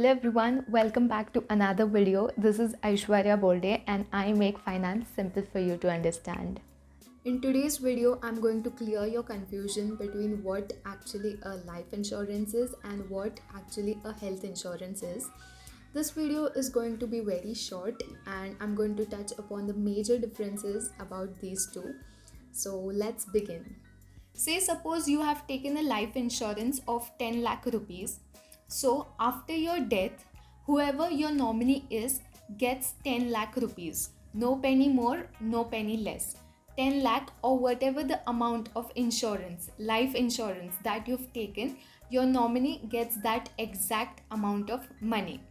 Hello everyone, welcome back to another video. This is Aishwarya Bolde and I make finance simple for you to understand. In today's video, I'm going to clear your confusion between what actually a life insurance is and what actually a health insurance is. This video is going to be very short and I'm going to touch upon the major differences about these two. So let's begin. Say suppose you have taken a life insurance of 10 lakh rupees. So after your death, whoever your nominee is gets 10 lakh rupees. No penny more, no penny less. 10 lakh or whatever the amount of insurance, life insurance that you've taken, your nominee gets that exact amount of money.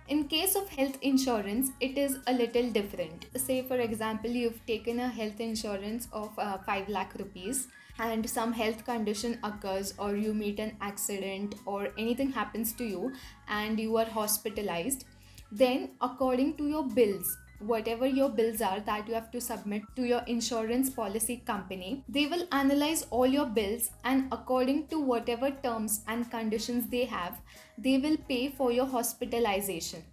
In case of health insurance, it is a little different. Say, for example, you've taken a health insurance of 5 lakh rupees and some health condition occurs, or you meet an accident, or anything happens to you and you are hospitalized. Then, according to your bills, whatever your bills are that you have to submit to your insurance policy company, they will analyze all your bills and according to whatever terms and conditions they have, they will pay for your hospitalization.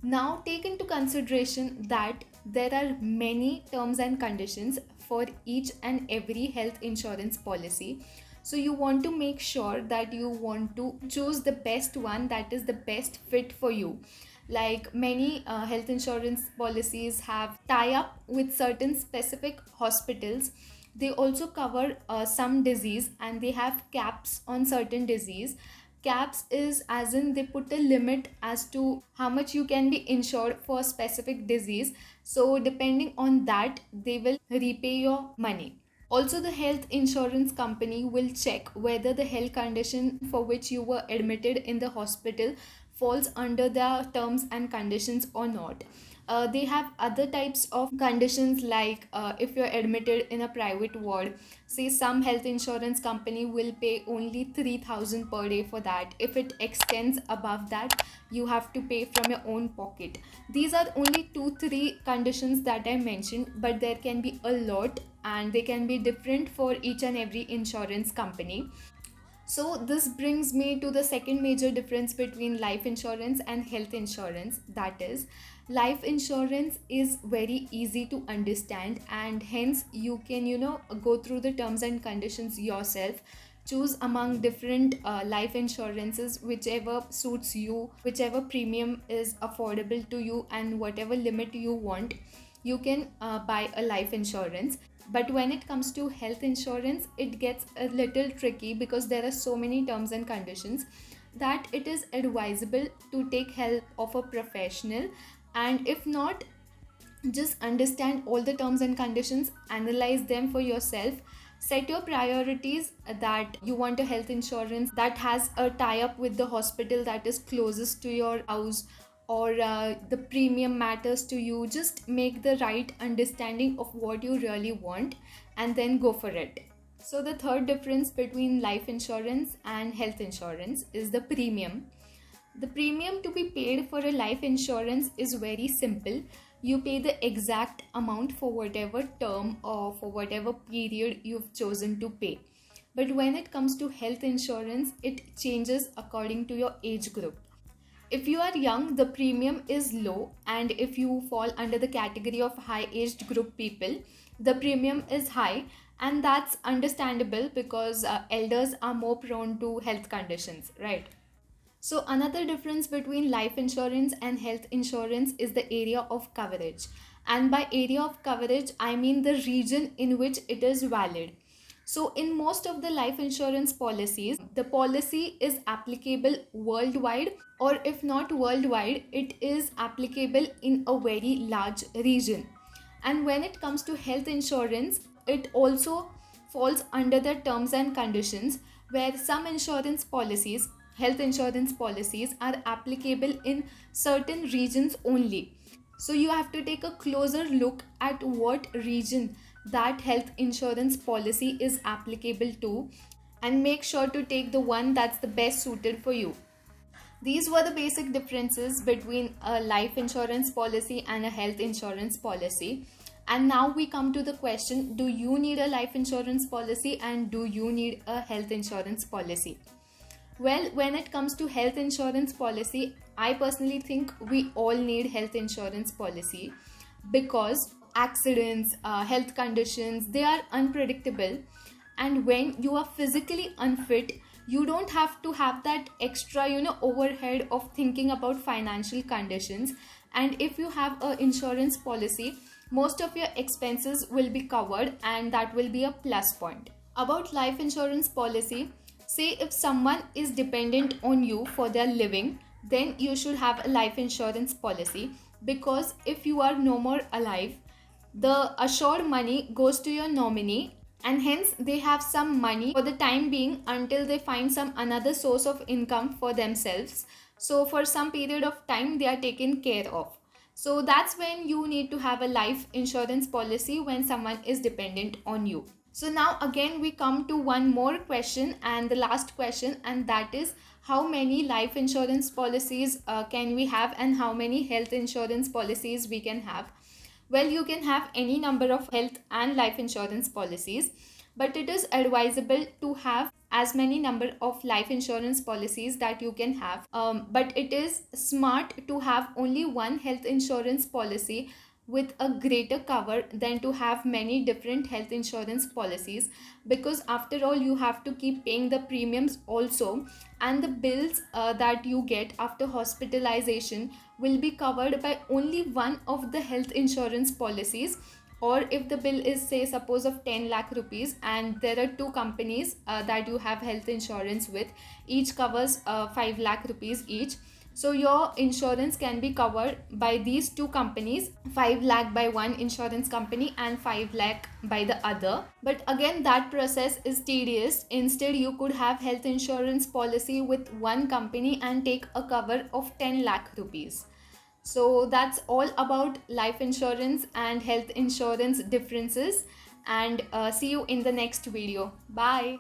Now take into consideration that there are many terms and conditions for each and every health insurance policy. So you want to make sure that you want to choose the best one that is the best fit for you. Like many health insurance policies have tie up with certain specific hospitals. They also cover some disease and they have caps on certain disease. Caps is as in they put a limit as to how much you can be insured for a specific disease. So depending on that, they will repay your money. Also, the health insurance company will check whether the health condition for which you were admitted in the hospital falls under the terms and conditions or not. They have other types of conditions like if you're admitted in a private ward, say some health insurance company will pay only 3,000 per day for that. If it extends above that, you have to pay from your own pocket. These are only 2-3 conditions that I mentioned, but there can be a lot and they can be different for each and every insurance company. So this brings me to the second major difference between life insurance and health insurance. That is, life insurance is very easy to understand and hence you can go through the terms and conditions yourself, choose among different life insurances whichever suits you, whichever premium is affordable to you and whatever limit you want, you can buy a life insurance. But when it comes to health insurance, it gets a little tricky because there are so many terms and conditions that it is advisable to take help of a professional. And if not, just understand all the terms and conditions, analyze them for yourself, set your priorities, that you want a health insurance that has a tie-up with the hospital that is closest to your house, or the premium matters to you. Just make the right understanding of what you really want and then go for it. So the third difference between life insurance and health insurance is the premium. The premium to be paid for a life insurance is very simple. You pay the exact amount for whatever term or for whatever period you've chosen to pay. But when it comes to health insurance, it changes according to your age group. If you are young, the premium is low, and if you fall under the category of high aged group people, the premium is high, and that's understandable because elders are more prone to health conditions, right? So another difference between life insurance and health insurance is the area of coverage. And by area of coverage, I mean the region in which it is valid. So in most of the life insurance policies, the policy is applicable worldwide, or if not worldwide, it is applicable in a very large region. And when it comes to health insurance, it also falls under the terms and conditions where some health insurance policies are applicable in certain regions only. So you have to take a closer look at what region that health insurance policy is applicable to and make sure to take the one that's the best suited for you. These were the basic differences between a life insurance policy and a health insurance policy. And now we come to the question, do you need a life insurance policy and do you need a health insurance policy? Well, when it comes to health insurance policy, I personally think we all need health insurance policy because accidents, health conditions, they are unpredictable. And when you are physically unfit, you don't have to have that extra, overhead of thinking about financial conditions. And if you have an insurance policy, most of your expenses will be covered, and that will be a plus point. About life insurance policy, say if someone is dependent on you for their living, then you should have a life insurance policy, because if you are no more alive, the assured money goes to your nominee, and hence they have some money for the time being until they find some another source of income for themselves. So for some period of time they are taken care of. So that's when you need to have a life insurance policy, when someone is dependent on you. So now again we come to one more question, and the last question, and that is, how many life insurance policies can we have, and how many health insurance policies we can have? Well, you can have any number of health and life insurance policies, but it is advisable to have as many number of life insurance policies that you can have. But it is smart to have only one health insurance policy with a greater cover than to have many different health insurance policies, because after all you have to keep paying the premiums also, and the bills that you get after hospitalization will be covered by only one of the health insurance policies. Or if the bill is, say, suppose of 10 lakh rupees, and there are two companies that you have health insurance with, each covers 5 lakh rupees each. So your insurance can be covered by these two companies, 5 lakh by one insurance company and 5 lakh by the other. But again, that process is tedious. Instead, you could have health insurance policy with one company and take a cover of 10 lakh rupees. So that's all about life insurance and health insurance differences, and see you in the next video. Bye.